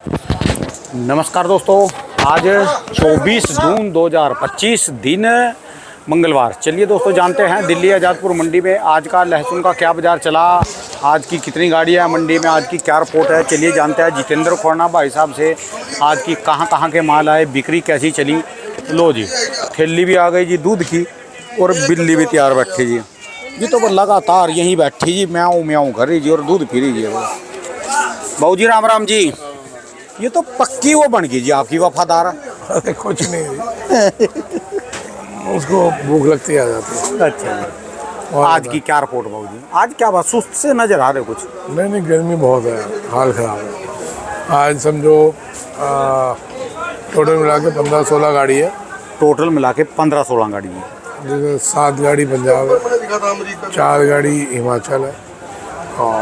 नमस्कार दोस्तों, आज 24 जून 2025 दिन मंगलवार। चलिए दोस्तों, जानते हैं दिल्ली आज़ादपुर मंडी में आज का लहसुन का क्या बाज़ार चला, आज की कितनी गाड़ियाँ मंडी में, आज की क्या रिपोर्ट है। चलिए जानते हैं जितेंद्र खोरना भाई साहब से आज की कहाँ के माल आए, बिक्री कैसी चली। लो जी, थैली भी आ गई जी दूध की और बिल्ली भी तैयार बैठी जी। जी तो वो लगातार यहीं बैठी जी, म्याऊं म्याऊं कर रही जी और दूध पी रही जी। बाबू जी राम राम जी। ये तो पक्की वो बन गई जी आपकी वफादार। अरे कुछ नहीं उसको भूख लगती है आ जाती है। अच्छा, आज की क्या रिपोर्ट बाबू जी? आज क्या बात, सुस्त से नजर आ रहे कुछ? नहीं गर्मी बहुत है, हाल ख़राब है। आज समझो टोटल मिला के 15-16 गाड़ी है। टोटल मिला के 15-16 गाड़ी है। जैसे 7 गाड़ी पंजाब है, 4 गाड़ी हिमाचल है और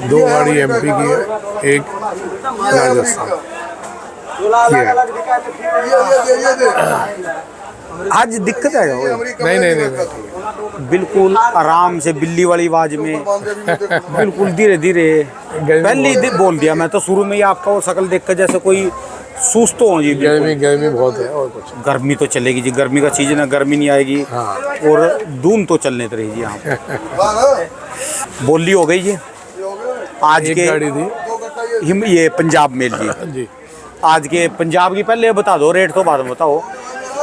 2 गाड़ी एमपी की है, 1 राजस्थान की है। आज दिक्कत है नहीं बिल्कुल आराम से बिल्ली वाली आवाज में बिल्कुल धीरे धीरे पहले बोल दिया। मैं तो शुरू में ही आपका वो शक्ल देखकर जैसे कोई सुस्त हो जी। गर्मी बहुत है और कुछ। गर्मी तो चलेगी जी, गर्मी का सीजन है, गर्मी नहीं आएगी। हाँ। और दून तो चलने तो रही जी यहाँ बोली हो गई जी। आज एक के गाड़ी थी ये पंजाब मेल जी। आज के पंजाब की पहले बता दो, रेट तो बाद में बताओ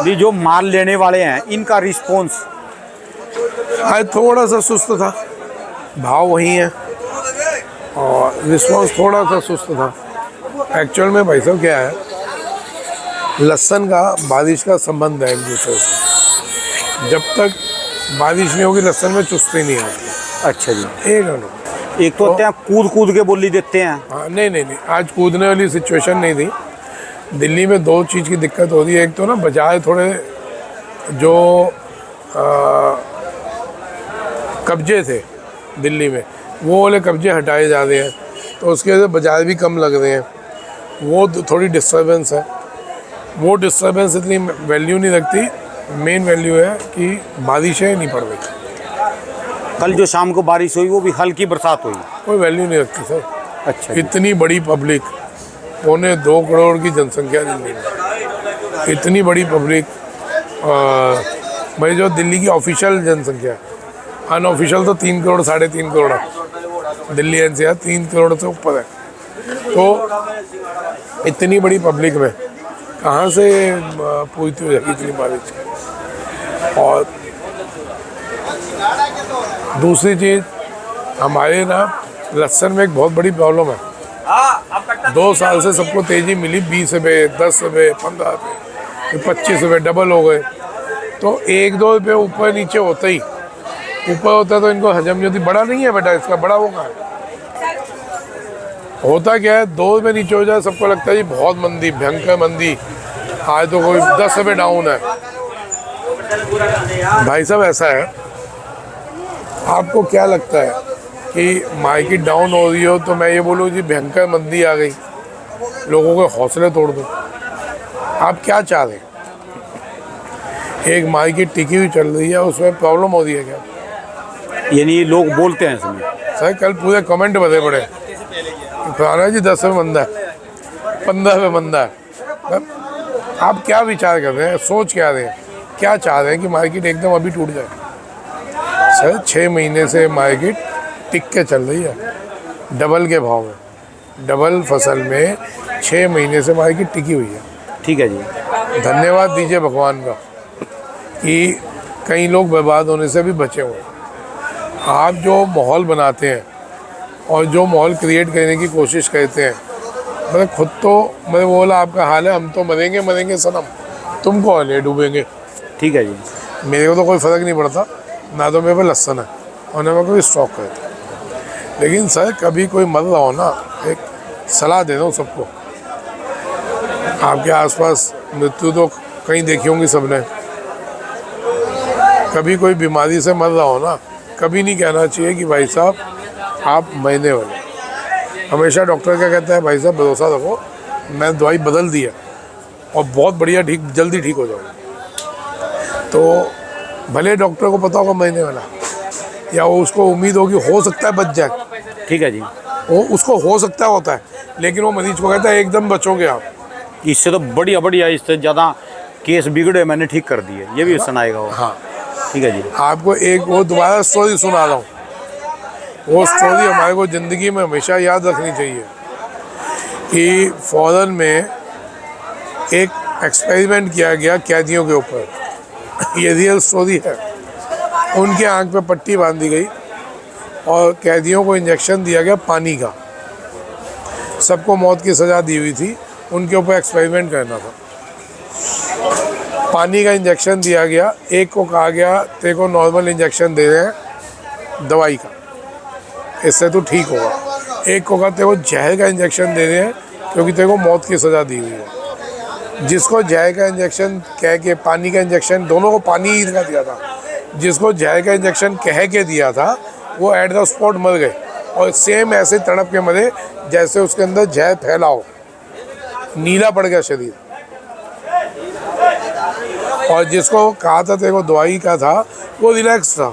जी। जो माल लेने वाले हैं इनका रिस्पॉन्स आज थोड़ा सा सुस्त था, भाव वही है और रिस्पॉन्स थोड़ा सा सुस्त था। एक्चुअल में भाई साहब क्या है, लहसुन का बारिश का संबंध है एक दूसरे से। जब तक बारिश नहीं होगी लहसुन में चुस्ती नहीं आती। अच्छा जी। एक तो होते हैं कूद के बोली देते हैं। हाँ नहीं आज कूदने वाली सिचुएशन नहीं थी। दिल्ली में 2 चीज़ की दिक्कत होती है। एक तो ना बाजार थोड़े जो कब्जे थे दिल्ली में, वो वाले कब्जे हटाए जा रहे हैं, तो उसके वजह से बाजार भी कम लग रहे हैं। वो थोड़ी डिस्टर्बेंस है। वो डिस्टर्बेंस इतनी वैल्यू नहीं रखती। मेन वैल्यू है कि बारिशें नहीं पड़ रही। कल जो शाम को बारिश हुई वो भी हल्की बरसात हुई, कोई वैल्यू नहीं रखती सर। अच्छा। इतनी बड़ी पब्लिक, 2.25 करोड़ की जनसंख्या दिल्ली में, इतनी बड़ी पब्लिक। भाई जो दिल्ली की ऑफिशियल जनसंख्या, अनऑफिशियल तो 3 करोड़ 3.5 करोड़ है। दिल्ली एनसीआर 3 करोड़ से ऊपर है। तो इतनी बड़ी पब्लिक में कहाँ से पूर्ति हो जाएगी इतनी बारिश। और दूसरी चीज़, हमारे ना लहसुन में एक बहुत बड़ी प्रॉब्लम है। 2 साल से सबको तेज़ी मिली, 20 रुपये, 10 रुपये, 15 रुपये, 25 रुपये डबल हो गए। तो 1-2 रुपये ऊपर नीचे होता ही, ऊपर होता तो इनको हजम नहीं होती। बड़ा नहीं है बेटा इसका, बड़ा वो कहाँ है। होता क्या है, 2 रुपये नीचे हो जाए सबको लगता है जी बहुत मंदी, भयंकर मंदी, आज तो कोई 10 रुपये डाउन है। भाई साहब ऐसा है, आपको क्या लगता है कि मार्केट डाउन हो रही हो तो मैं ये बोलूँ जी भयंकर मंदी आ गई, लोगों के हौसले तोड़ दो? आप क्या चाह रहे हैं? एक मार्केट टिकी हुई चल रही है, उसमें प्रॉब्लम हो रही है क्या? यानी लोग बोलते हैं इसमें। सर कल पूरे कमेंट बदले पड़े, फलाना जी 10 रुपये मंदा है, 15 रुपये मंदा है। आप क्या विचार कर रहे हैं, सोच क्या रहे हैं, क्या चाह रहे हैं कि मार्केट एकदम अभी टूट जाए? सर 6 महीने से मार्केट टिक के चल रही है, डबल के भाव में, डबल फसल में 6 महीने से मार्केट टिकी हुई है। ठीक है जी। धन्यवाद दीजिए भगवान का कि कई लोग बर्बाद होने से भी बचे हुए। आप जो माहौल बनाते हैं और जो माहौल क्रिएट करने की कोशिश करते हैं, मतलब खुद तो मैं बोला आपका हाल है, हम तो मरेंगे सनम, तुम कौन है डूबेंगे। ठीक है जी। मेरे को तो कोई फ़र्क नहीं पड़ता, ना तो मेरे पे लहसुन है और ना मैं कोई स्टॉक करता। लेकिन सर कभी कोई मर रहा हो ना, एक सलाह दे दो सबको। आपके आसपास मृत्यु तो कहीं देखी होंगी सबने। कभी कोई बीमारी से मर रहा हो ना, कभी नहीं कहना चाहिए कि भाई साहब आप मरने वाले। हमेशा डॉक्टर क्या कहता है, भाई साहब भरोसा रखो, मैं दवाई बदल दी है और बहुत बढ़िया जल्दी ठीक हो जाऊँगा। तो भले डॉक्टर को पता होगा मरने वाला, या वो उसको उम्मीद होगी हो सकता है बच जाए, ठीक है जी, वो उसको हो सकता होता है, लेकिन वो मरीज को कहता है एकदम बचोगे आप। इससे तो बढ़िया बढ़िया, इससे ज़्यादा केस बिगड़े मैंने ठीक कर दिए, ये भी सुनाएगा वो। हाँ, ठीक है जी। आपको एक वो दोबारा स्टोरी सुना रहा हूँ। वो स्टोरी हमारे को ज़िंदगी में हमेशा याद रखनी चाहिए कि फॉरेन में एक एक्सपेरिमेंट किया गया कैदियों के ऊपर। ये रियल स्टोरी है। उनके आंख पे पट्टी बांधी गई और कैदियों को इंजेक्शन दिया गया पानी का। सबको मौत की सज़ा दी हुई थी, उनके ऊपर एक्सपेरिमेंट करना था। पानी का इंजेक्शन दिया गया। एक को कहा गया तेरे को नॉर्मल इंजेक्शन दे रहे हैं दवाई का, इससे तो ठीक होगा। एक को कहा तेरे को जहर का इंजेक्शन दे रहे हैं क्योंकि तेरे को मौत की सज़ा दी हुई है। जिसको जहर का इंजेक्शन कह के, पानी का इंजेक्शन, दोनों को पानी ही का दिया था। जिसको जहर का इंजेक्शन कह के दिया था वो एट द स्पॉट मर गए, और सेम ऐसे तड़प के मरे जैसे उसके अंदर जहर फैला हो। नीला पड़ गया शरीर। और जिसको कहा था तेरे को दवाई का था वो रिलैक्स था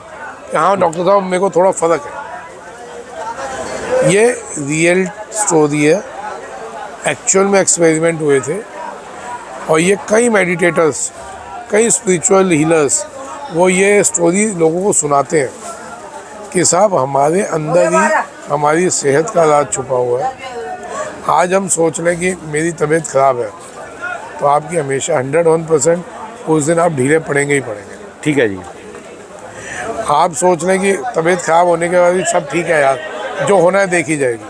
कि हाँ डॉक्टर साहब मेरे को थोड़ा फ़र्क है। ये रियल स्टोरी है, एक्चुअल में एक्सपेरिमेंट हुए थे। और ये कई मेडिटेटर्स, कई स्पिरिचुअल हीलर्स वो ये स्टोरी लोगों को सुनाते हैं कि साहब हमारे अंदर ही हमारी सेहत का राज छुपा हुआ है। आज हम सोच लें कि मेरी तबीयत ख़राब है, तो आपकी हमेशा 101% उस दिन आप ढीले पड़ेंगे ही पड़ेंगे। ठीक है जी। आप सोच लें कि तबीयत ख़राब होने के बाद भी सब ठीक है यार, जो होना है देखी जाएगी,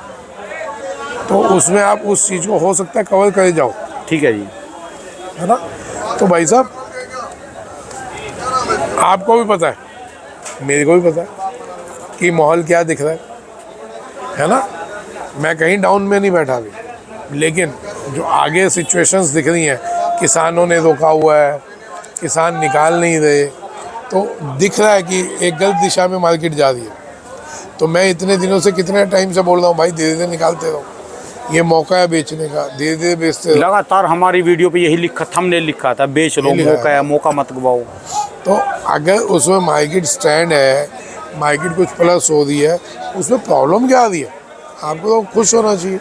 तो उसमें आप उस चीज़ को हो सकता है कवर करे जाओ। ठीक है जी। है ना। तो भाई साहब आपको भी पता है, मेरे को भी पता है कि माहौल क्या दिख रहा है ना। मैं कहीं डाउन में नहीं बैठा अभी, लेकिन जो आगे सिचुएशंस दिख रही हैं, किसानों ने रोका हुआ है, किसान निकाल नहीं रहे, तो दिख रहा है कि एक गलत दिशा में मार्केट जा रही है। तो मैं इतने दिनों से, कितने टाइम से बोल रहा हूँ भाई धीरे धीरे निकालते रहो, ये मौका है बेचने का, धीरे धीरे बेचते रहो। लगातार हमारी वीडियो पे यही लिखा, हमने लिखा था बेच लो, मौका है, मौका मत गवाओ। तो अगर उसमें मार्केट स्टैंड है, मार्केट कुछ प्लस हो रही है, उसमें प्रॉब्लम क्या आ रही है? आपको तो खुश होना चाहिए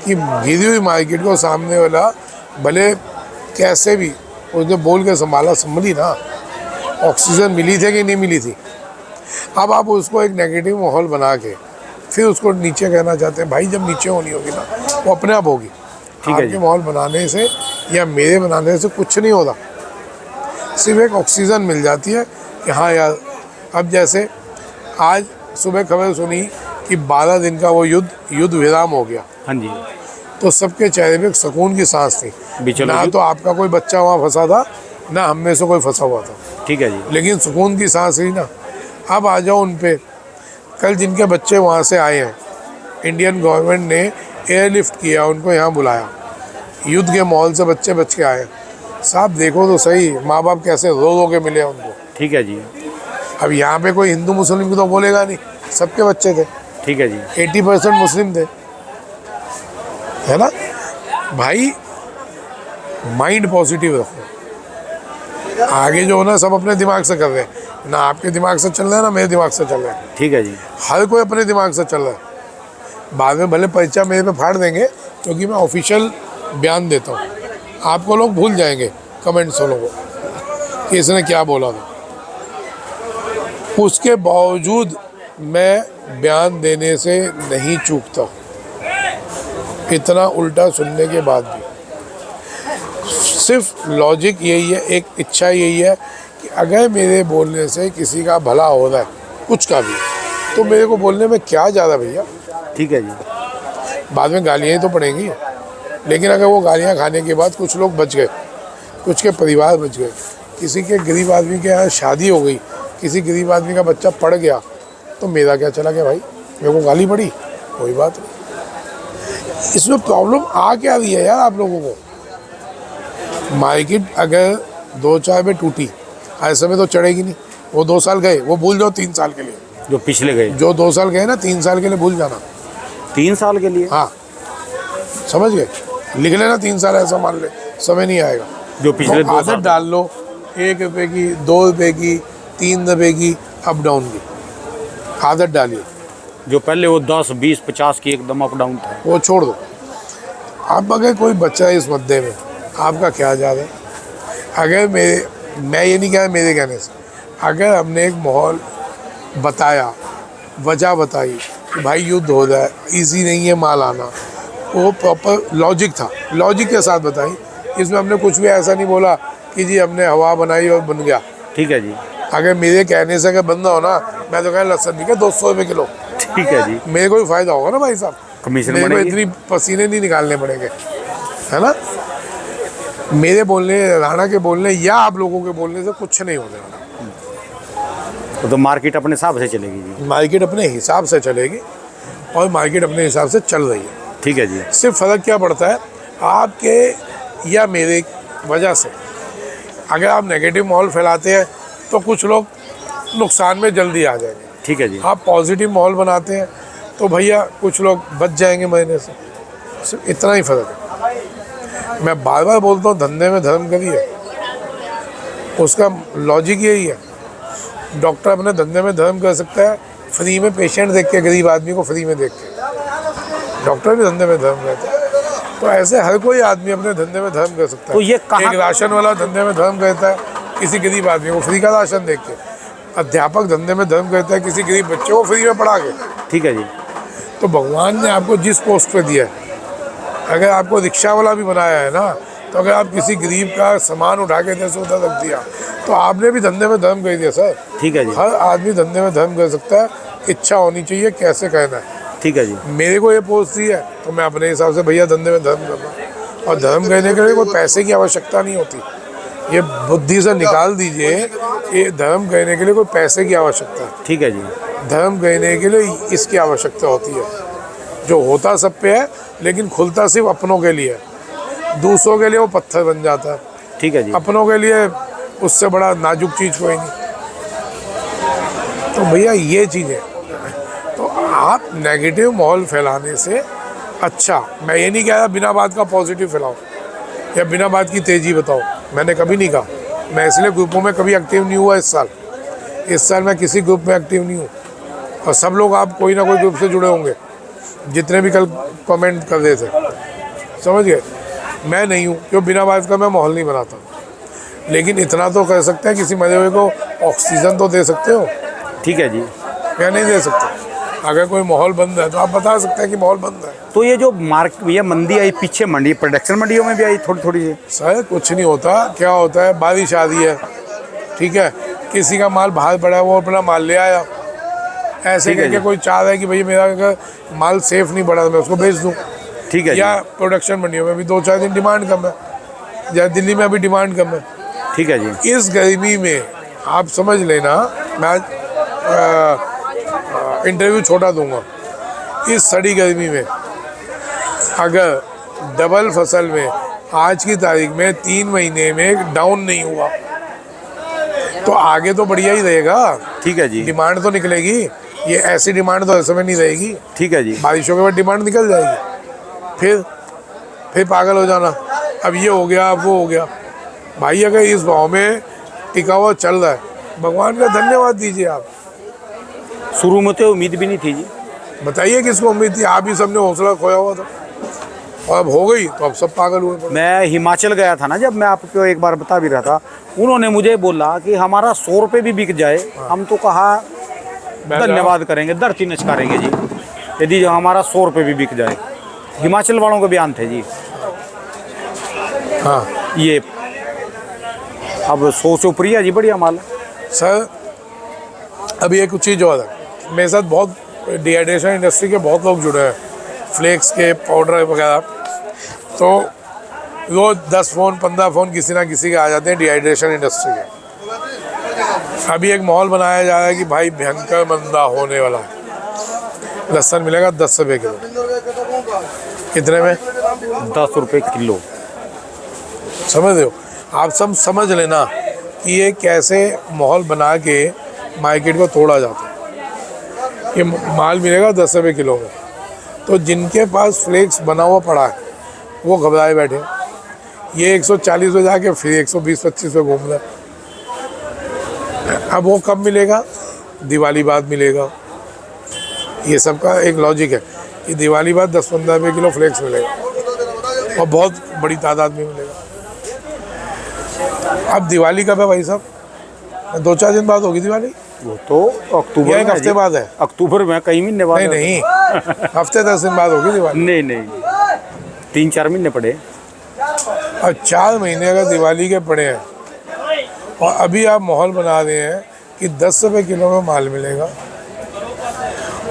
कि गिरी हुई मार्केट को सामने वाला भले कैसे भी उसने बोल के संभली ना। ऑक्सीजन मिली थी कि नहीं मिली थी। अब आप उसको एक नेगेटिव माहौल बना के फिर उसको नीचे कहना चाहते हैं। भाई जब नीचे होनी होगी ना वो अपने आप होगी। आपके माहौल बनाने से या मेरे बनाने से कुछ नहीं होता, सिर्फ एक ऑक्सीजन मिल जाती है कि हाँ यार। अब जैसे आज सुबह खबर सुनी कि 12 दिन का वो युद्ध विराम हो गया। हाँ जी। तो सबके चेहरे पे सुकून की सांस थी। ना तो आपका कोई बच्चा वहाँ फंसा था, ना हम में से कोई फंसा हुआ था। ठीक है जी। लेकिन सुकून की सांस ही ना। अब आ जाओ उन पे। कल जिनके बच्चे वहाँ से आए हैं, इंडियन गवर्नमेंट ने एयरलिफ्ट किया, उनको यहाँ बुलाया। युद्ध के माहौल से बच्चे बच के आए। साहब देखो तो सही, माँ बाप कैसे रो रो के मिले उनको। ठीक है जी। अब यहाँ पे कोई हिंदू मुस्लिम को तो बोलेगा नहीं, सबके बच्चे थे। ठीक है जी। 80% मुस्लिम थे, है ना भाई। माइंड पॉजिटिव रखो। आगे जो ना सब अपने दिमाग से कर रहे हैं, ना आपके दिमाग से चल रहा है ना मेरे दिमाग से चल रहा है। ठीक है जी। हर कोई अपने दिमाग से चल रहा है। बाद में भले परिचय मेरे पे फाड़ देंगे क्योंकि मैं ऑफिशियल बयान देता हूँ। आपको लोग भूल जाएंगे कमेंट्स वालों को कि इसने क्या बोला था। उसके बावजूद मैं बयान देने से नहीं चूकता, इतना उल्टा सुनने के बाद भी। सिर्फ लॉजिक यही है, एक इच्छा यही है कि अगर मेरे बोलने से किसी का भला हो रहा है, कुछ का भी, तो मेरे को बोलने में क्या ज़्यादा भैया। ठीक है जी। बाद में गालियाँ ही तो पड़ेंगी, लेकिन अगर वो गालियाँ खाने के बाद कुछ लोग बच गए, कुछ के परिवार बच गए, किसी के गरीब आदमी के यहाँ शादी हो गई, किसी गरीब आदमी का बच्चा पढ़ गया, तो मेरा क्या चला गया भाई? मेरे को गाली पड़ी, कोई बात नहीं। इसमें प्रॉब्लम आ क्या रही है यार आप लोगों को? मार्केट अगर 2-4 पे टूटी, ऐसे में तो चढ़ेगी नहीं। वो 2 साल गए, वो भूल जाओ 3 साल के लिए। जो पिछले गए, जो 2 साल गए ना, 3 साल के लिए भूल जाना। 3 साल के लिए? हाँ, समझ गए? लिख लेना 3 साल, ऐसा मान ले, समय नहीं आएगा। जो पिछले तो 2 साल आदत डाल लो, 1 रुपये की, 2 रुपये की, 3 रुपये की, अप डाउन की आदत डालिए। जो पहले वो 10, 20, 50 की एकदम अप डाउन था। वो छोड़ दो। अब अगर कोई बच्चा है इस मुद्दे में, आपका क्या याद है? अगर मैं ये नहीं कह रहा मेरे कहने से, अगर हमने एक माहौल बताया, वजह बताई कि भाई युद्ध हो जाए, इजी नहीं है माल आना, वो प्रॉपर लॉजिक था, लॉजिक के साथ बताई। इसमें हमने कुछ भी ऐसा नहीं बोला कि जी हमने हवा बनाई और बन गया। ठीक है जी। अगर मेरे कहने से अगर बंदा हो ना, मैं तो कह लहसन बिके 200 रुपये किलो, ठीक है जी। मेरे को भी फायदा होगा ना भाई साहब, कमीशन मेरे को बढ़ेगी। इतनी पसीने नहीं निकालने पड़ेंगे, है ना। मेरे बोलने, राणा के बोलने या आप लोगों के बोलने से कुछ नहीं होने वाला। तो मार्केट अपने हिसाब से चलेगी जी। मार्केट अपने हिसाब से चलेगी और मार्केट अपने हिसाब से चल रही है। ठीक है जी। सिर्फ फ़र्क क्या पड़ता है आपके या मेरे वजह से। अगर आप नेगेटिव माहौल फैलाते हैं तो कुछ लोग नुकसान में जल्दी आ जाएंगे। ठीक है जी। आप पॉजिटिव माहौल बनाते हैं तो भैया कुछ लोग बच जाएंगे मरने से। सिर्फ इतना ही फ़र्क है। मैं बार बार बोलता हूँ धंधे में धर्म करिए, उसका लॉजिक यही है। डॉक्टर अपने धंधे में धर्म कर सकता है फ्री में पेशेंट देख के, गरीब आदमी को फ्री में देख के, डॉक्टर भी धंधे में धर्म करता है। तो ऐसे हर कोई आदमी अपने धंधे में धर्म कर सकता है। तो ये कहाँ- एक राशन वाला धंधे में धर्म करता है किसी गरीब आदमी को फ्री का राशन देख के, अध्यापक धंधे में धर्म करता है किसी गरीब बच्चे को फ्री में पढ़ा के। ठीक है जी। तो भगवान ने आपको जिस पोस्ट पे दिया है, अगर आपको रिक्शा वाला भी बनाया है ना, तो अगर आप किसी गरीब का सामान उठा के 10 उधर रख दिया तो आपने भी धंधे में धर्म कर दिया सर। ठीक है जी। हर आदमी धंधे में धर्म कर सकता है, इच्छा होनी चाहिए कैसे कहना है। ठीक है जी। मेरे को ये पोस्ट दी है तो मैं अपने हिसाब से भैया धंधे में धर्म कर रहा हूँ। और धर्म करने के लिए कोई पैसे की आवश्यकता नहीं होती, ये बुद्धि से निकाल दीजिए। ये धर्म करने के लिए कोई पैसे की आवश्यकता है, ठीक है जी। धर्म करने के लिए इसकी आवश्यकता होती है। जो होता सब पे है लेकिन खुलता सिर्फ अपनों के लिए, दूसरों के लिए वो पत्थर बन जाता है। ठीक है जी। अपनों के लिए उससे बड़ा नाजुक चीज़ कोई नहीं। तो भैया ये चीज़ है। तो आप नेगेटिव माहौल फैलाने से अच्छा, मैं ये नहीं कह रहा बिना बात का पॉजिटिव फैलाओ या बिना बात की तेज़ी बताओ, मैंने कभी नहीं कहा। मैं इसलिए ग्रुपों में कभी एक्टिव नहीं हुआ इस साल मैं किसी ग्रुप में एक्टिव नहीं हूँ। और सब लोग आप कोई ना कोई ग्रुप से जुड़े होंगे, जितने भी कल कमेंट कर रहे थे, समझ गए। मैं नहीं हूँ, क्यों? बिना बात का मैं माहौल नहीं बनाता। लेकिन इतना तो कर सकते हैं, किसी मरे हुए को ऑक्सीजन तो दे सकते हो। ठीक है जी। या नहीं दे सकते? अगर कोई माहौल बंद है तो आप बता सकते हैं कि माहौल बंद है। तो ये जो ये मंदी आई पीछे, मंडी प्रोडक्शन मंडियों में भी आई थोड़ी थोड़ी सी। सर कुछ नहीं होता, क्या होता है बारिश आ रही है, ठीक है, किसी का माल बाहर पड़ा है वो अपना माल ले आया, ऐसे ठीक है करके जी। कोई चाह रहा है कि भाई मेरा अगर माल सेफ नहीं पड़ा तो मैं उसको बेच दूँ। ठीक है जी। या प्रोडक्शन मंडियों में भी 2-4 दिन डिमांड कम है, या दिल्ली में अभी डिमांड कम है। ठीक है जी। इस गर्मी में आप समझ लेना, मैं आज इंटरव्यू छोटा दूंगा। इस सड़ी गर्मी में अगर डबल फसल में आज की तारीख में 3 महीने में डाउन नहीं हुआ तो आगे तो बढ़िया ही रहेगा। ठीक है जी। डिमांड तो निकलेगी, ये ऐसी डिमांड तो ऐसे में नहीं रहेगी। ठीक है जी। बारिशों के बाद डिमांड निकल जाएगी, फिर पागल हो जाना, अब ये हो गया अब वो हो गया। भाई अगर इस भाव में टिका हुआ चल रहा है, भगवान का धन्यवाद दीजिए आप। शुरू में तो उम्मीद भी नहीं थी जी। बताइए किसको उम्मीद थी? आप ही सबने हौसला खोया हुआ था और अब हो गई तो अब सब पागल हुए पड़े। मैं हिमाचल गया था ना, जब मैं आपको एक बार बता भी रहा था, उन्होंने मुझे बोला कि हमारा 100 रुपये भी बिक जाए, हम तो कहा धन्यवाद करेंगे, धरती नचकारेंगे जी, यदि जो हमारा 100 रुपये भी बिक जाए। हिमाचल वालों के बयान थे जी। हाँ ये अब 100 से ऊपर ही है जी, बढ़िया माल। सर अभी एक चीज़ और है, मेरे साथ बहुत डिहाइड्रेशन इंडस्ट्री के बहुत लोग जुड़े हैं, फ्लेक्स के पाउडर वगैरह। तो रोज 10 फ़ोन 15 फ़ोन किसी ना किसी के आ जाते हैं डिहाइड्रेशन इंडस्ट्री के। अभी एक माहौल बनाया जा रहा है कि भाई भयंकर मंदा होने वाला है। लहसुन मिलेगा 10 रुपये किलो, कितने में? 10 रुपये किलो। समझ रहे हो? आप सब समझ लेना कि ये कैसे माहौल बना के मार्केट को तोड़ा जाता है। ये माल मिलेगा 10 रुपये किलो में, तो जिनके पास फ्लेक्स बना हुआ पड़ा है वो घबराए बैठे। ये 140 में जाके फिर 120-25 पे घूम रहा है। अब वो कब मिलेगा? दिवाली बाद मिलेगा, ये सबका एक लॉजिक है कि दिवाली बाद 10-15 रुपये किलो फ्लेक्स मिलेगा और बहुत बड़ी तादाद में मिलेगा। अब दिवाली कब है भाई साहब? 2-4 दिन बाद होगी दिवाली। वो तो अक्टूबर या एक में हफ्ते बाद है? अक्टूबर में, कई महीने बाद नहीं नहीं, हफ्ते 10 दिन बाद होगी दिवाली। नहीं नहीं, 3-4 महीने पड़े। और 4 महीने अगर दिवाली के पड़े हैं और अभी आप माहौल बना रहे हैं कि 10 रुपये किलो में माल मिलेगा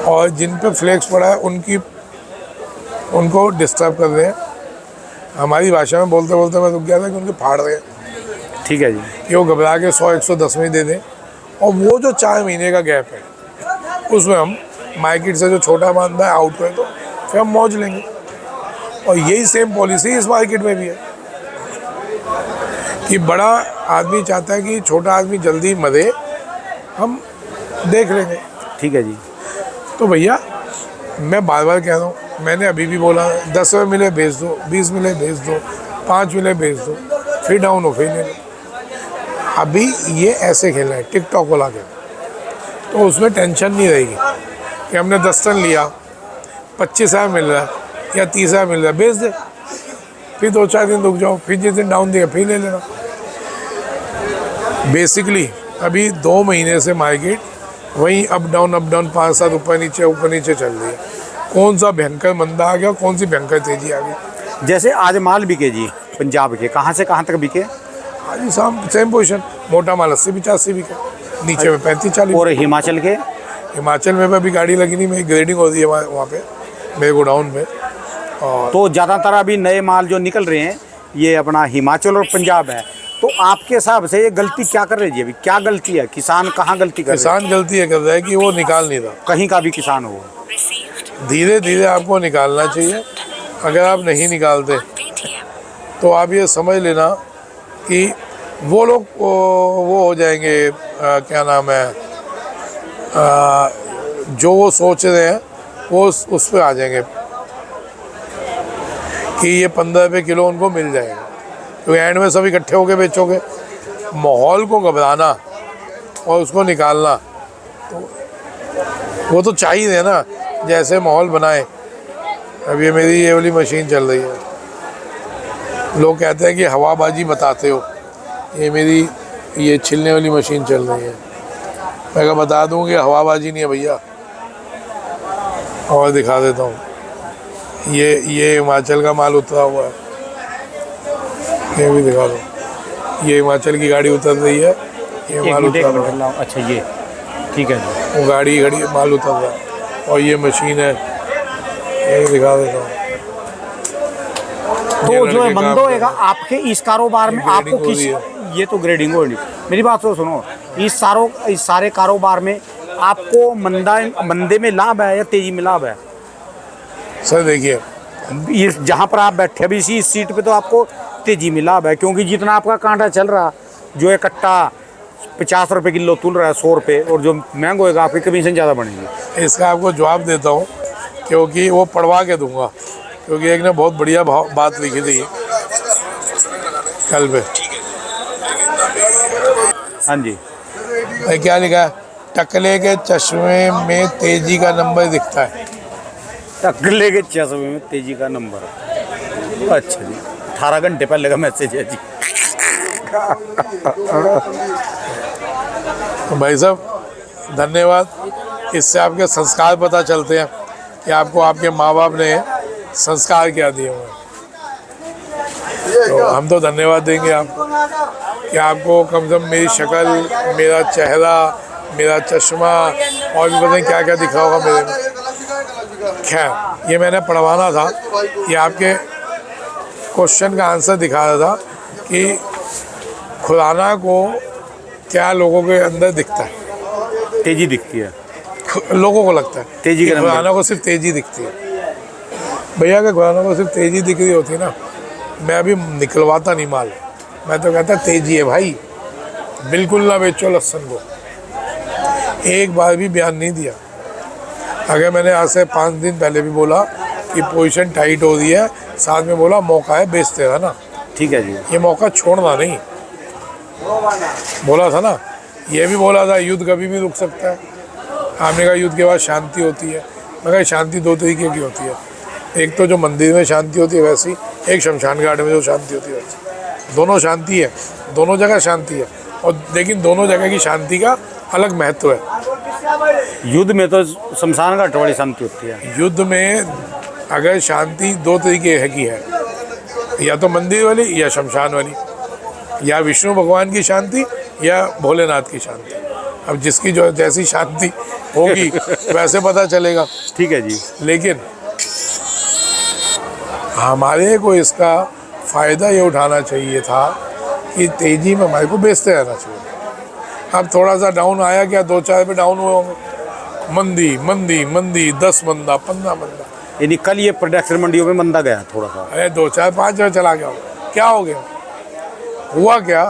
और जिन पे फ्लेक्स पड़ा है उनको डिस्टर्ब कर रहे हैं। हमारी भाषा में बोलते बोलते मैं रुक गया था कि उनके फाड़ रहे हैं। ठीक है जी। कि वो घबरा के 100-110 में दे दें और वो जो 4 महीने का गैप है उसमें हम मार्केट से जो छोटा मानता है आउट करें तो फिर हम मौज लेंगे। और यही सेम पॉलिसी इस मार्केट में भी है कि बड़ा आदमी चाहता है कि छोटा आदमी जल्दी मरे, हम देख लेंगे। ठीक है जी। तो भैया मैं बार बार कह रहा हूँ, मैंने अभी भी बोला 10 रुपये मिले बेच दो, 20 मिले बेच दो, 5 मिले बेच दो, फिर डाउन हो फिर ले लो। अभी ये ऐसे खेलना है टिकटॉक वाला खेल, तो उसमें टेंशन नहीं रहेगी कि हमने 10 टन लिया, 25,000 मिल रहा है या 30,000 मिल रहा है, बेच दे, फिर 2-4 दिन रुक जाओ, फिर जिस दिन डाउन दिया फिर ले लेना। बेसिकली अभी 2 महीने से मार्केट वहीं अप डाउन 5-7 ऊपर नीचे चल रही है। कौन सा भयंकर मंदा आ गया, कौन सी भयंकर तेजी आ गई। जैसे आज माल बिके जी पंजाब के, कहाँ से कहाँ तक बिके? आज ही सेम पोजीशन, मोटा माल 80-85 बिका, नीचे में 35-40। और हिमाचल के? हिमाचल में भी अभी गाड़ी लगी नहीं, मेरी ग्रेडिंग हो रही है वहाँ पे मेरे गोडाउन में। और तो ज़्यादातर अभी नए माल जो निकल रहे हैं ये अपना हिमाचल और पंजाब है। तो आपके हिसाब से ये गलती क्या कर रही है अभी? क्या गलती है? किसान कहाँ गलती कर रहा है? किसान गलती ये कर रहा है कि वो निकाल नहीं रहा। कहीं का भी किसान हो, धीरे धीरे आपको निकालना चाहिए। अगर आप नहीं निकालते तो आप ये समझ लेना कि वो लोग वो हो जाएंगे, क्या नाम है, जो वो सोच रहे हैं वो उस पर आ जाएंगे कि ये 15 रुपये किलो उनको मिल जाएगा। तो एंड में सब इकट्ठे होकर बेचोगे। माहौल को घबराना और उसको निकालना तो वो तो चाहिए ना, जैसे माहौल बनाए। अब ये मेरी ये वाली मशीन चल रही है, लोग कहते हैं कि हवाबाजी बताते हो, ये मेरी ये छिलने वाली मशीन चल रही है। मैं बता दूं कि हवाबाजी नहीं है भैया। और दिखा देता हूँ, ये हिमाचल का माल उतरा हुआ है, ये भी दिखा दो। ये हिमाचल की गाड़ी उतर रही है, ये माल उतर रहा है। अच्छा ये ठीक है, वो गाड़ी माल उतर रहा है और ये मशीन है, ये दिखा देता हूँ। तो जो है बंद होएगा आपके इस कारोबार में, आपको किस, ये तो ग्रेडिंग हो नहीं। मेरी बात तो सुनो, इस सारे कारोबार में आपको मंदे में लाभ है या तेजी में लाभ है? सर देखिए, ये जहाँ पर आप बैठे अभी इसी सीट पे तो आपको तेजी में लाभ है, क्योंकि जितना आपका कांटा चल रहा, जो है कट्टा 50 रुपये किलो तुल रहा है 100 रुपये, और जो महंगा होएगा आपकी कमीशन ज़्यादा बनेगी। इसका आपको जवाब देता हूँ क्योंकि वो पढ़वा के दूंगा, क्योंकि एक ने बहुत बढ़िया बात लिखी थी कल पे। हाँ जी, क्या लिखा है? टकले के चश्मे में तेजी का नंबर दिखता है। टकले के चश्मे में तेजी का नंबर, अच्छा जी, 18 घंटे पहले का मैसेज है जी। तो भाई साहब धन्यवाद, इससे आपके संस्कार पता चलते हैं कि आपको आपके माँ बाप ने संस्कार क्या दिए हुए हैं। तो हम तो धन्यवाद देंगे आपको कि आपको कम से कम मेरी शक्ल, मेरा चेहरा, मेरा चश्मा और भी पता नहीं क्या क्या दिखा होगा मेरे में। खैर, ये मैंने पढ़वाना था, ये आपके क्वेश्चन का आंसर दिखा रहा था कि खुराना को क्या लोगों के अंदर दिखता है, तेजी दिखती है, लोगों को लगता है तेजी का खुराना को सिर्फ तेजी दिखती है। भैया के खुराना को सिर्फ तेजी दिख रही होती ना, मैं अभी निकलवाता नहीं माल, मैं तो कहता तेजी है भाई, बिल्कुल ना बेचो लहसुन को। एक बार भी बयान नहीं दिया। अगर मैंने आज से 5 दिन पहले भी बोला कि पोजीशन टाइट हो रही है, साथ में बोला मौका है बेचते रहना। ठीक है जी, ये मौका छोड़ना नहीं, बोला था ना। ये भी बोला था युद्ध कभी भी रुक सकता है, आपने कहा युद्ध के बाद शांति होती है, मगर शांति दो तरीके की होती है, एक तो जो मंदिर में शांति होती है वैसी, एक शमशान घाट में जो शांति होती है वैसी। दोनों शांति है, दोनों जगह शांति है, और लेकिन दोनों जगह की शांति का अलग महत्व है। युद्ध में तो शमशान घाट वाली शांति होती है। युद्ध में अगर शांति दो तरीके है की है, या तो मंदिर वाली या शमशान वाली, या विष्णु भगवान की शांति या भोलेनाथ की शांति। अब जिसकी जो जैसी शांति होगी वैसे पता चलेगा। ठीक है जी। लेकिन हमारे को इसका फ़ायदा ये उठाना चाहिए था कि तेज़ी में हमारे को बेचते रहना चाहिए। अब थोड़ा सा डाउन आया, क्या 2-4 पे डाउन हुए होंगे, मंदी मंदी मंदी, 10 मंदा 15 मंदा। यानी कल ये प्रोडक्शन मंडियों में मंदा गया थोड़ा सा। अरे 2-4-5 जगह चला गया होगा, क्या हो गया, हुआ क्या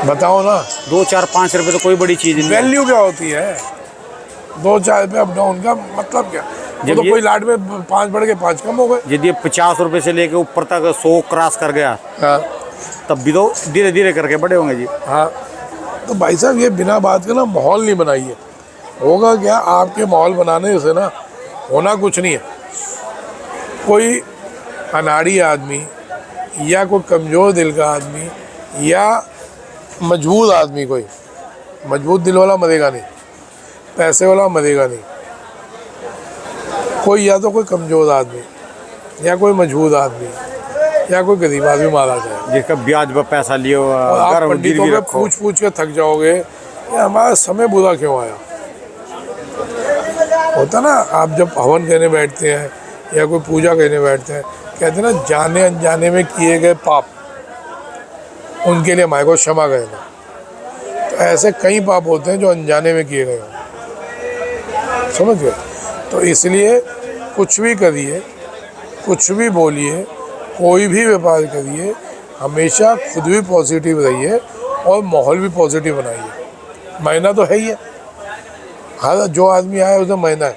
बताओ ना। 2-4-5 रुपए तो कोई बड़ी चीज़ नहीं है। वैल्यू क्या होती है 2-4 रुपये अप डाउन का मतलब क्या। जब तो ये- कोई लाट में 5 बढ़ के 5 कम हो गए। यदि ये 50 रुपए से लेके ऊपर तक 100 क्रॉस कर गया हाँ तब भी तो धीरे धीरे करके बड़े होंगे जी। हाँ, तो भाई साहब ये बिना बात के ना माहौल नहीं बनाइए। होगा क्या, आपके माहौल बनाने से ना होना कुछ नहीं है। कोई अनाड़ी आदमी या कोई कमज़ोर दिल का आदमी या मजबूत आदमी, कोई मजबूत दिल वाला मरेगा नहीं, पैसे वाला मरेगा नहीं। कोई या तो कोई कमज़ोर आदमी या कोई मजबूत आदमी या कोई गरीब आदमी मारा जाए। जिसका ब्याज पर पैसा लिए और आप घर पंडितों गिरवी में रखो। पूछ पूछ के थक जाओगे ये हमारा समय बुरा क्यों आया। होता ना, आप जब हवन करने बैठते हैं या कोई पूजा करने बैठते हैं, कहते हैं ना जाने अनजाने में किए गए पाप उनके लिए हमारे को क्षमा करना। तो ऐसे कई पाप होते हैं जो अनजाने में किए गए हों, समझ गए। तो इसलिए कुछ भी करिए, कुछ भी बोलिए, कोई भी व्यापार करिए, हमेशा खुद भी पॉजिटिव रहिए और माहौल भी पॉजिटिव बनाइए। महीना तो है ही है, हर जो आदमी आया उसे महीना है,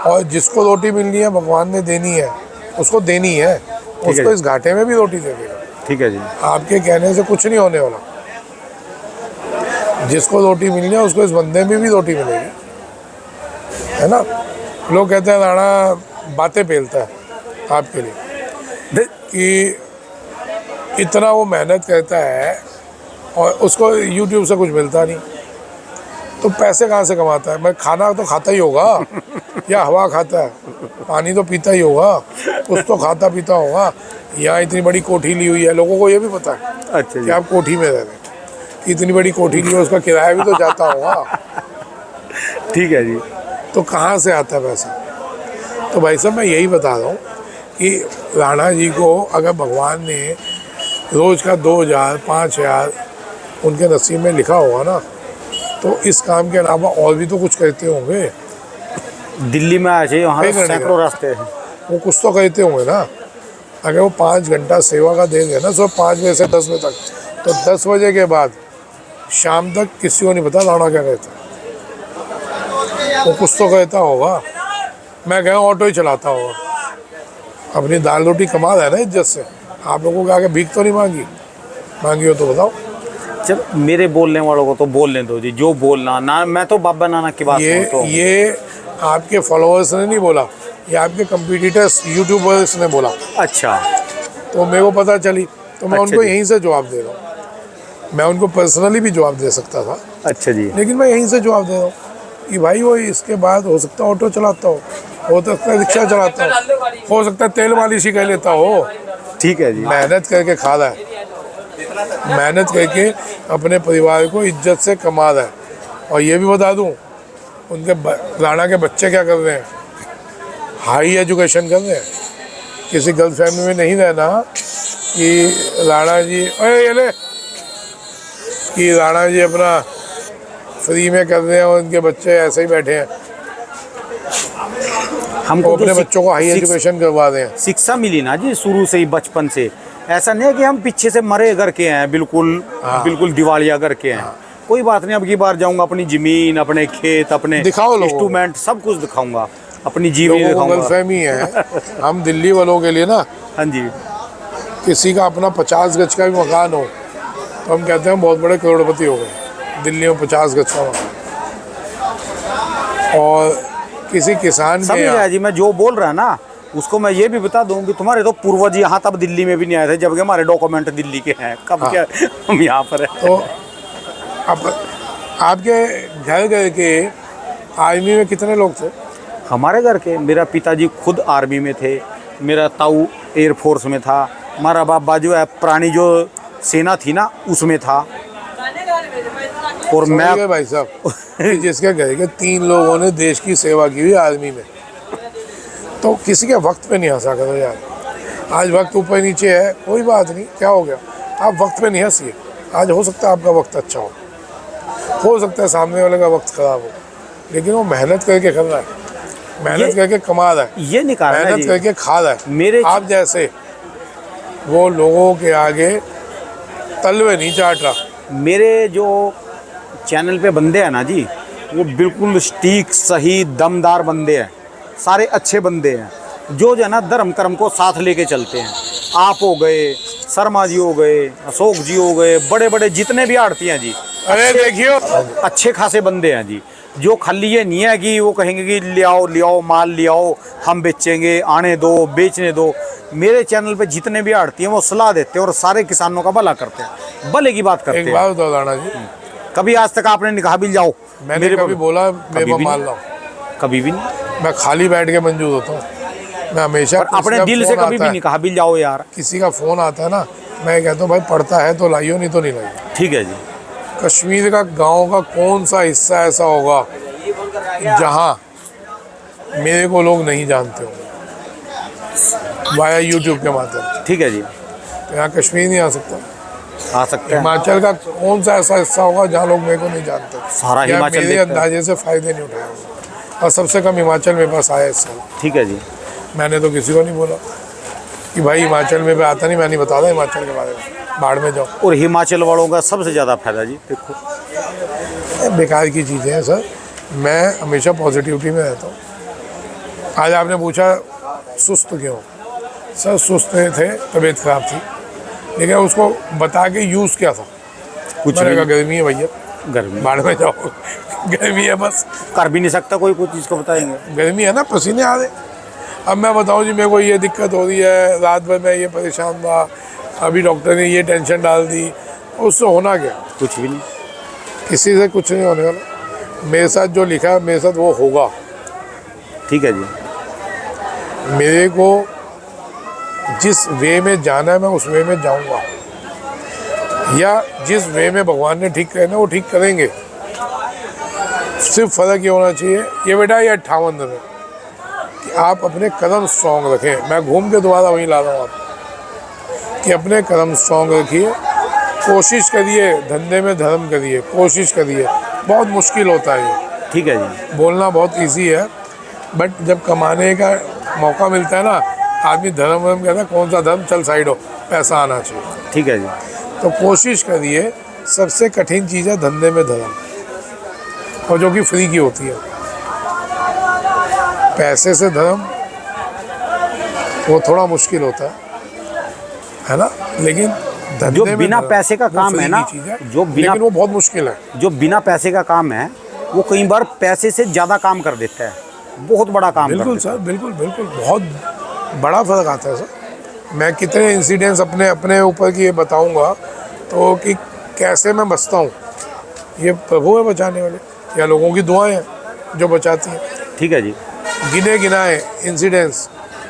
और जिसको रोटी मिलनी है भगवान ने देनी है उसको देनी है, उसको इस घाटे में भी रोटी दे देगा। ठीक है जी। आपके कहने से कुछ नहीं होने वाला। जिसको रोटी मिलनी है उसको इस बंदे में भी रोटी मिलेगी, है ना। लोग कहते हैं राणा बातें पेलता है आपके लिए, कि इतना वो मेहनत करता है और उसको YouTube से कुछ मिलता नहीं, तो पैसे कहाँ से कमाता है। मैं खाना तो खाता ही होगा या हवा खाता है, पानी तो पीता ही होगा, कुछ तो खाता पीता होगा। यहाँ इतनी बड़ी कोठी ली हुई है, लोगों को ये भी पता है अच्छा कि जी। आप कोठी में रह रहे हैं, कि इतनी बड़ी कोठी ली है, उसका किराया भी तो जाता होगा। ठीक है जी। तो कहाँ से आता है पैसा। तो भाई साहब मैं यही बता रहा हूँ कि राणा जी को अगर भगवान ने रोज़ का 2000 5000 उनके नसीब में लिखा होगा ना, तो इस काम के अलावा और भी तो कुछ करते होंगे। दिल्ली में आए चाहिए, वहाँ नहीं तो करने सैकड़ों का। रास्ते हैं। वो कुछ तो कहते होंगे ना। अगर वो 5 घंटा सेवा का देंगे ना, सुबह 5 बजे से 10 बजे तक, तो 10 बजे के बाद शाम तक किसी को नहीं पता राणा क्या कहता है। वो कुछ तो कहता होगा। मैं गया ऑटो ही चलाता होगा, अपनी दाल रोटी कमा रहा है ना इज्जत से। आप लोगों के आगे भीख तो नहीं मांगी हो तो बताओ। चल मेरे बोलने वालों को तो बोलने दो जी, जो बोलना ना। मैं तो बाबा नानक की बात सुनता हूँ। ये आपके फॉलोअर्स ने नहीं बोला, ये आपके कंपटीटर्स यूट्यूबर्स ने बोला। अच्छा। तो मेरे को पता चली, तो मैं अच्छा उनको जी। यहीं से जवाब दे रहा हूँ। मैं उनको पर्सनली भी जवाब दे सकता था, अच्छा जी। लेकिन मैं यहीं से जवाब दे रहा हूँ कि भाई वो इसके बाद हो सकता है ऑटो चलाता हो सकता है रिक्शा चलाता हो सकता है तेल मालिश ही कर लेता हो। ठीक है जी। मेहनत करके खा रहा है, मेहनत करके अपने परिवार को इज्जत से कमा रहा है। और ये भी बता दूँ, उनके राणा के बच्चे क्या कर रहे हैं, हाई एजुकेशन कर रहे हैं। किसी गलत फैमिली में नहीं रहना कि राणा जी अरे ये ले, कि राणा जी अपना फ्री में कर रहे हैं और उनके बच्चे ऐसे ही बैठे हैं। हमको वो तो अपने बच्चों को हाई एजुकेशन करवा दें। शिक्षा मिली ना जी शुरू से ही, बचपन से। ऐसा नहीं है कि हम पीछे से मरे घर के हैं, बिल्कुल बिल्कुल दिवालिया घर के हैं। कोई बात नहीं, अब की बार जाऊंगा, अपनी जमीन, अपने खेत, अपने दिखाओ लोगों को। इंस्ट्रूमेंट सब कुछ दिखाऊंगा, अपनी जीवन लोगों को दिखाऊंगा। गलतफहमी है, हम दिल्ली वालों के लिए ना, हाँ जी। किसी का अपना 50 गज का भी मकान हो तो हम कहते हैं बहुत बड़े करोड़पति हो गए। दिल्ली में 50 गज का मकान, और किसी किसान के समझ यहाँ गया जी। मैं जो बोल रहा ना उसको मैं ये भी बता दूं कि तुम्हारे तो पूर्वज यहाँ तब दिल्ली में भी नहीं आए थे, जबकि हमारे डॉक्यूमेंट दिल्ली के हैं। कब क्या हम यहाँ पर हैं। तो अब आपके घर के आर्मी में कितने लोग थे? हमारे घर के मेरा पिताजी खुद आर्मी में थे, मेरा ताऊ एयरफोर्स में था, हमारा बाबा जो है पुरानी जो सेना थी ना उसमें था, और समझ गए मैं भाई साहब कि जिसके घर के 3 लोगों ने देश की सेवा की हुई आर्मी में, तो किसी के वक्त पे नहीं हंसा करो यार। आज वक्त ऊपर नीचे है, कोई बात नहीं, क्या हो गया, आप वक्त पे नहीं हंसिए। आज हो सकता है आपका वक्त अच्छा हो सकता है सामने वाले का वक्त खराब हो, लेकिन वो मेहनत करके कर रहा है, मेहनत करके कमा रहा है, ये नहीं कहा ना मेहनत जी। करके खा रहा है। मेरे आप जैसे वो लोगों के आगे तलवे नहीं चाट रहा। मेरे जो चैनल पे बंदे हैं ना जी, वो बिल्कुल स्टीक सही दमदार बंदे हैं, सारे अच्छे बंदे हैं, जो है ना धर्म कर्म को साथ लेके चलते हैं। आप हो गए, शर्मा जी हो गए, अशोक जी हो गए, बड़े बड़े जितने भी आड़ती हैं जी, अरे देखियो, अच्छे खासे बंदे हैं जी, जो खाली ये नहीं है कि वो कहेंगे कि ले आओ माल ले आओ, हम बेचेंगे, आने दो, बेचने दो। मेरे चैनल पे जितने भी आड़ती हैं वो सलाह देते हैं और सारे किसानों का भला करते हैं, भले की बात करते एक हैं। बात बताओ राणा जी, कभी आज तक आपने निकाह भी जाओ मैंने कभी बोला कभी मैं भी मान नहीं। लो, कभी भी नहीं, मैं खाली बैठ के मंजूर होता हूँ। मैं हमेशा पर अपने दिल से कभी भी निकाह भी जाओ यार। किसी का फ़ोन आता है ना, मैं कहता हूँ भाई पढ़ता है तो लाइयो, नहीं तो नहीं लाइयो। ठीक है जी। कश्मीर का गांव का कौन सा हिस्सा ऐसा होगा जहाँ मेरे को लोग नहीं जानते होंगे वाया यूट्यूब के माध्यम से? ठीक है जी, तो यहाँ कश्मीर नहीं आ सकता। आ सकते हैं। हिमाचल का कौन सा ऐसा हिस्सा होगा जहाँ लोग मेरे को नहीं जानते, सारा या हिमाचल मेरे देखते हैं। अंदाजे से फ़ायदे नहीं उठाए होंगे। और सबसे कम हिमाचल मेरे पास आया इस साल। ठीक है जी। मैंने तो किसी को नहीं बोला कि भाई हिमाचल में भी आता नहीं, मैं नहीं बता रहा हिमाचल के बारे में, बाढ़ में जाओ। और हिमाचल वालों का सबसे ज़्यादा फायदा जी, देखो बेकार की चीज़ें हैं सर, मैं हमेशा पॉजिटिविटी में रहता हूँ। आज आपने पूछा सुस्त क्यों? सर सुस्त थे, तबीयत खराब थी, लेकिन उसको बता के यूज़ क्या था? कुछ मैंने कहा भी गर्मी है भैया, गर्मी बाढ़ में जाओ, गर्मी है बस, कर भी नहीं सकता कोई कुछ चीज़ को बताएंगे। गर्मी है ना, पसीने आ रहे। अब मैं बताऊँ जी मेरे को ये दिक्कत हो रही है, रात भर मैं ये परेशान था, अभी डॉक्टर ने ये टेंशन डाल दी, उससे होना क्या? कुछ भी नहीं। किसी से कुछ नहीं होने वाला। मेरे साथ जो लिखा है मेरे साथ वो होगा। ठीक है जी। मेरे को जिस वे में जाना है मैं उस वे में जाऊंगा, या जिस वे में भगवान ने ठीक करना वो ठीक करेंगे। सिर्फ फ़र्क ये होना चाहिए, ये बेटा ये 58 में कि आप अपने कदम स्ट्रॉन्ग रखें। मैं घूम के दोबारा वहीं ला रहा हूँ आप कि अपने कदम स्ट्रॉन्ग रखिए, कोशिश करिए, धंधे में धर्म करिए, कोशिश करिए। बहुत मुश्किल होता है ये, ठीक है जी। बोलना बहुत इजी है, बट जब कमाने का मौका मिलता है ना, आदमी धर्म वर्म कहता है कौन सा धर्म, चल साइड हो, पैसा आना चाहिए। ठीक है जी। तो कोशिश करिए, सबसे कठिन चीज़ है धंधे में धर्म, और जो कि फ्री की होती है। पैसे से धर्म वो थोड़ा मुश्किल होता है ना, लेकिन जो धंधे में बिना धर्म, पैसे का वो काम फ्री है ना, की चीज़ है, जो बिना लेकिन वो बहुत मुश्किल है। जो बिना पैसे का काम है वो कई बार पैसे से ज़्यादा काम कर देता है, बहुत बड़ा काम कर बिल्कुल देता सर, बिल्कुल बिल्कुल, बहुत बड़ा फ़र्क आता है सर। मैं कितने इंसिडेंट्स अपने अपने ऊपर की ये बताऊंगा तो कि कैसे मैं बचता हूँ। ये प्रभु है बचाने वाले, या लोगों की दुआएं हैं जो बचाती हैं। है। ठीक है जी। गिने गिनाए इंसिडेंट्स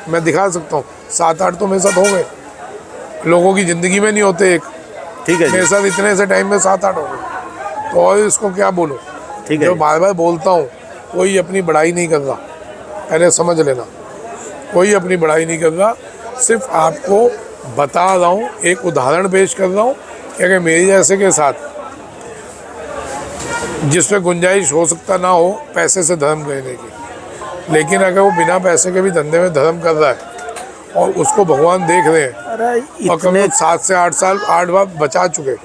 मैं दिखा सकता हूँ, 7-8 तो मेरे साथ हो गए। लोगों की ज़िंदगी में नहीं होते एक, ठीक है मेरे जी। साथ इतने से टाइम में 7-8 हो गए। तो और इसको क्या बोलूँ, ठीक है जो जी। बार बार बोलता हूँ, कोई अपनी बड़ाई नहीं कर रहा, पहले समझ लेना, कोई अपनी बड़ाई नहीं कर रहा। सिर्फ आपको बता रहा हूँ, एक उदाहरण पेश कर रहा हूँ कि अगर मेरे जैसे के साथ जिसमें गुंजाइश हो सकता ना हो पैसे से धर्म करने की, लेकिन अगर वो बिना पैसे के भी धंधे में धर्म कर रहा है और उसको भगवान देख रहे हैं, अरे और कम इतने 7 से 8 साल 8 बार बचा चुके,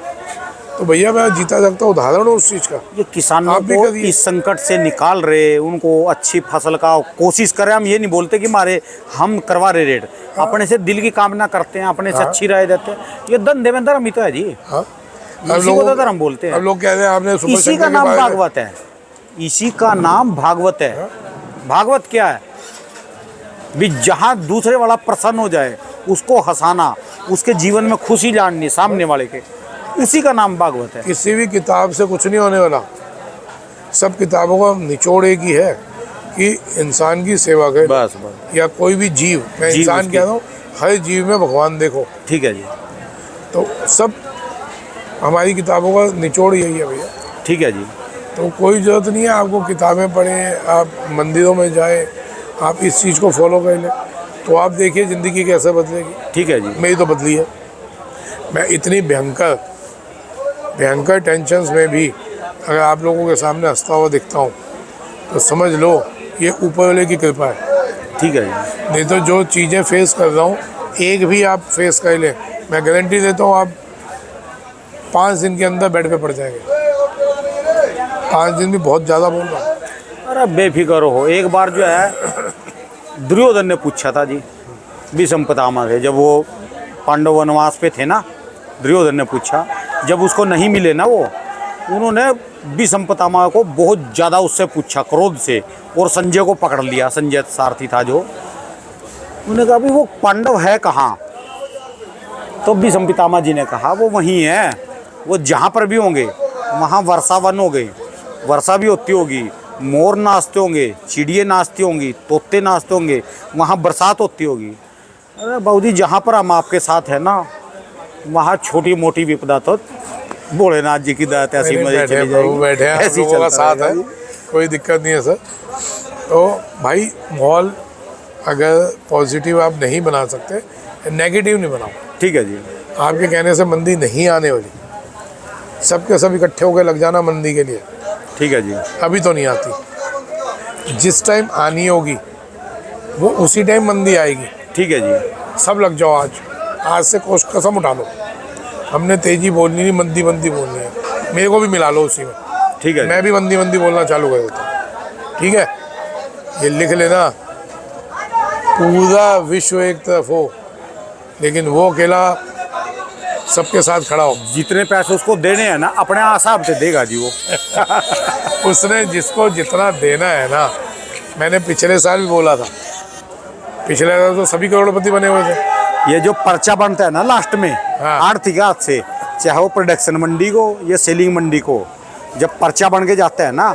तो भैया मैं जीता सकता उदाहरण हूँ उस चीज़ का। ये किसानों आप भी को करिए। इस संकट से निकाल रहे, उनको अच्छी फसल का कोशिश कर रहे हैं। हम ये नहीं बोलते कि मारे हम करवा रहे रेट, अपने से दिल की कामना करते हैं, अपने से अच्छी राय देते हैं। ये धंधे में धर्म ही तो है जी, हाँ, इसी को तो धर्म बोलते हैं। अब लोग कह रहे हैं आपने सुपर इसी का शंकर के नाम बारे में, भागवत है। इसी का नाम भागवत है। भागवत क्या है? भी जहाँ दूसरे वाला प्रसन्न हो जाए, उसको हंसाना, उसके जीवन में खुशी लानी सामने वाले के, उसी का नाम भागवत है। किसी भी किताब से कुछ नहीं होने वाला। सब किताबों का निचोड़ एक ही है कि इंसान की सेवा करे। बस बस। या कोई भी जीव, मैं जीव इंसान उसकी। कह रहा हूँ, हर जीव में भगवान देखो। ठीक है जी। तो सब हमारी किताबों का निचोड़ यही है भैया। ठीक है जी। तो कोई ज़रूरत नहीं है आपको किताबें पढ़ें, आप मंदिरों में जाएं, आप इस चीज़ को फॉलो कर लें, तो आप देखिए ज़िंदगी कैसे बदलेगी। ठीक है जी। मेरी तो बदली है। मैं इतनी भयंकर टेंशन्स में भी अगर आप लोगों के सामने हंसता हुआ दिखता हूँ तो समझ लो ये ऊपर वाले की कृपा है। ठीक है जी। नहीं तो जो चीज़ें फेस कर रहा हूँ, एक भी आप फेस कर लें, मैं गारंटी देता हूँ आप 5 दिन के अंदर बेड पे पड़ जाएंगे। 5 दिन भी बहुत ज़्यादा बोल रहा हूँ। अरे बेफिक्र हो। एक बार जो है दुर्योधन ने पूछा था जी भीष्म पितामह से, जब वो पांडव वनवास पे थे ना, दुर्योधन ने पूछा, जब उसको नहीं मिले ना वो, उन्होंने भीष्म पितामह को बहुत ज़्यादा उससे पूछा क्रोध से, और संजय को पकड़ लिया। संजय सारथी था जो, उन्होंने कहा भी वो पांडव है कहाँ? तो भीष्म पितामह जी ने कहा वो वहीं है, वो जहाँ पर भी होंगे वहाँ वर्षा वन हो गई, वर्षा भी होती होगी, मोर नाचते होंगे, चिड़िए नाचती होंगी, तोते नाचते होंगे, वहाँ बरसात होती होगी। अरे बाबूजी जहाँ पर हम आपके साथ है ना, वहाँ छोटी मोटी विपदा तो भोलेनाथ जी की दया ऐसी मजे बैठे चली प्रभु जाएगी। बैठे हैं, ऐसे ही लोगों का चलता साथ है, रहेगा। कोई दिक्कत नहीं है सर। तो भाई माहौल अगर पॉजिटिव आप नहीं बना सकते, नेगेटिव नहीं बनाओ। ठीक है जी। आपके कहने से मंदी नहीं आने वाली। सबके सब इकट्ठे होकर लग जाना मंदी के लिए। ठीक है जी। अभी तो नहीं आती, जिस टाइम आनी होगी वो उसी टाइम मंदी आएगी। ठीक है जी। सब लग जाओ आज से कसम उठा लो। हमने तेजी बोलनी नहीं, मंदी मंदी बोलनी है। मेरे को भी मिला लो उसी में। ठीक है। मैं भी मंदी मंदी बोलना चालू कर देता हूँ। ठीक है, ये लिख लेना। पूरा विश्व एक तरफ हो, लेकिन वो अकेला सबके साथ खड़ा हो। जितने पैसे उसको देने हैं ना, अपने हिसाब से देगा जी वो। उसने जिसको जितना देना है ना, मैंने पिछले साल भी बोला था, पिछले साल तो सभी करोड़पति बने हुए थे। ये जो पर्चा बनता है ना लास्ट में, हाँ। आर्थिक हाथ से, चाहे वो प्रोडक्शन मंडी को या सेलिंग मंडी को, जब पर्चा बन के जाता है ना,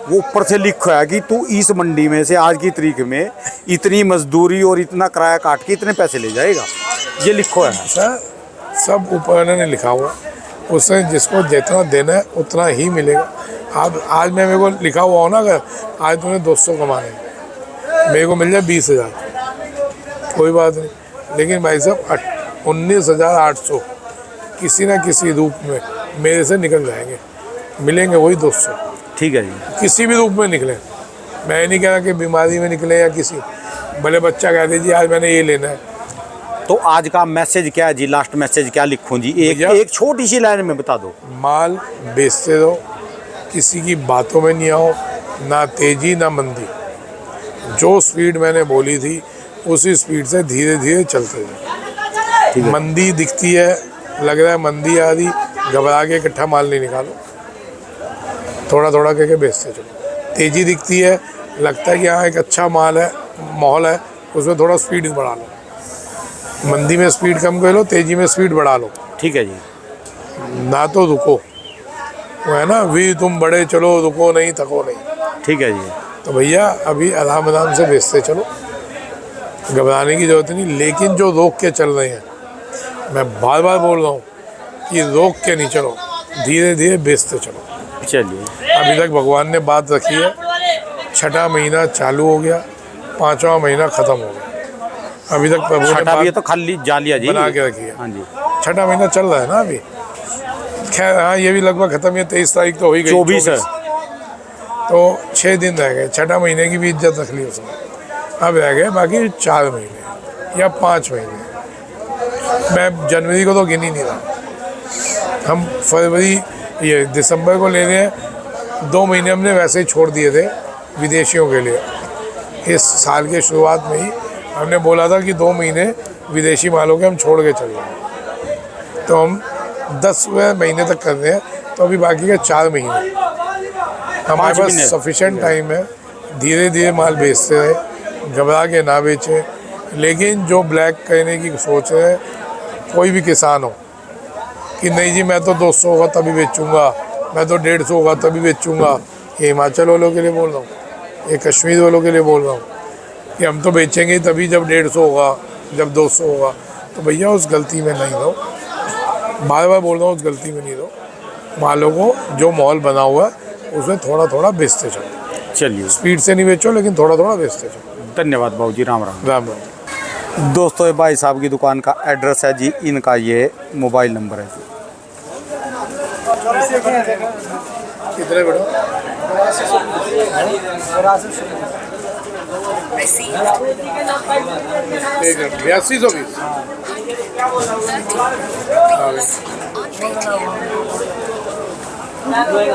वो ऊपर से लिखा है कि तू इस मंडी में से आज की तारीख में इतनी मजदूरी और इतना किराया काट के इतने पैसे ले जाएगा, ये लिखो है। सर सब ऊपर ने लिखा हुआ, उसने जिसको जितना देना है उतना ही मिलेगा। अब आज मेरे को लिखा हुआ हो ना, अगर आज तूने 200 कमाने, मेरे को मिल जाए 20,000, कोई बात नहीं। लेकिन भाई साहब 19,800 किसी ना किसी रूप में मेरे से निकल जाएंगे, मिलेंगे वही 200। ठीक है जी। किसी भी रूप में निकले। मैं नहीं कह रहा कि बीमारी में निकले या किसी, भले बच्चा कह दीजिए आज मैंने ये लेना है। तो आज का मैसेज क्या है जी? लास्ट मैसेज क्या लिखूं जी? भैया, एक छोटी सी लाइन में बता दो। माल बेचते रहो, किसी की बातों में नहीं आओ, ना तेजी ना मंदी। जो स्पीड मैंने बोली थी उसी स्पीड से धीरे धीरे चलते जाओ। मंदी दिखती है, लग रहा है मंदी आ रही, घबरा के इकट्ठा माल नहीं निकालो, थोड़ा थोड़ा करके बेचते चलो। तेजी दिखती है, लगता है कि हाँ एक अच्छा माल है, माहौल है, उसमें थोड़ा स्पीड बढ़ा लो। मंदी में स्पीड कम कर लो, तेजी में स्पीड बढ़ा लो। ठीक है जी। ना तो रुको, वो है ना, वी तुम बड़े चलो, रुको नहीं थको नहीं। ठीक है जी। तो भैया अभी आराम आराम से बेचते चलो, घबराने की जरूरत नहीं। लेकिन जो रोक के चल रहे हैं, मैं बार बार बोल रहा हूँ कि रोक के नहीं चलो, धीरे धीरे बेचते चलो। चलिए। अभी तक भगवान ने बात रखी है, 6ठा महीना चालू हो गया, 5वां महीना ख़त्म हो गया। अभी तक प्रभु ने छठा भी है बात तो खाली जालिया जी बना के रखी है। हाँ जी। 6ठा महीना चल रहा है ना अभी। खैर हाँ, ये भी लगभग ख़त्म है। 23 तारीख तो हो ही गई, 24 है। तो 6 दिन रह गए। 6ठा महीने की भी इज्जत रख ली उसने। अब रह गए बाकी 4 महीने या 5 महीने। मैं जनवरी को तो गिन ही नहीं रहा। हम फरवरी ये दिसंबर को ले रहे हैं। 2 महीने हमने वैसे ही छोड़ दिए थे विदेशियों के लिए। इस साल के शुरुआत में ही हमने बोला था कि 2 महीने विदेशी मालों के हम छोड़ के चल रहे। तो हम 10वें महीने तक कर रहे हैं, तो अभी बाकी के 4 महीने। हमारे 5 पास महीने। सफिशेंट टाइम है, धीरे धीरे माल बेचते रहे, घबरा के ना बेचे। लेकिन जो ब्लैक कहने की सोच है कोई भी किसान हो कि नहीं जी मैं तो 200 होगा तभी बेचूंगा, मैं तो 150 होगा तभी बेचूंगा, ये हिमाचल वालों के लिए बोल रहा हूँ, ये कश्मीर वालों के लिए बोल रहा हूँ कि हम तो बेचेंगे तभी जब 150 होगा, जब 200 होगा। तो भैया उस गलती में नहीं दो, बार बार बोल रहा हूँ, उस गलती में नहीं दो। मालों को जो माहौल बना हुआ है उसमें थोड़ा थोड़ा बेचते चलो, चलिए, स्पीड से नहीं बेचो लेकिन थोड़ा थोड़ा बेचते चलो। धन्यवाद बाबूजी, राम राम। राम राम। दोस्तों ये भाई साहब की दुकान का एड्रेस है जी, इनका ये मोबाइल नंबर है जी। कितने बड़े एक 8220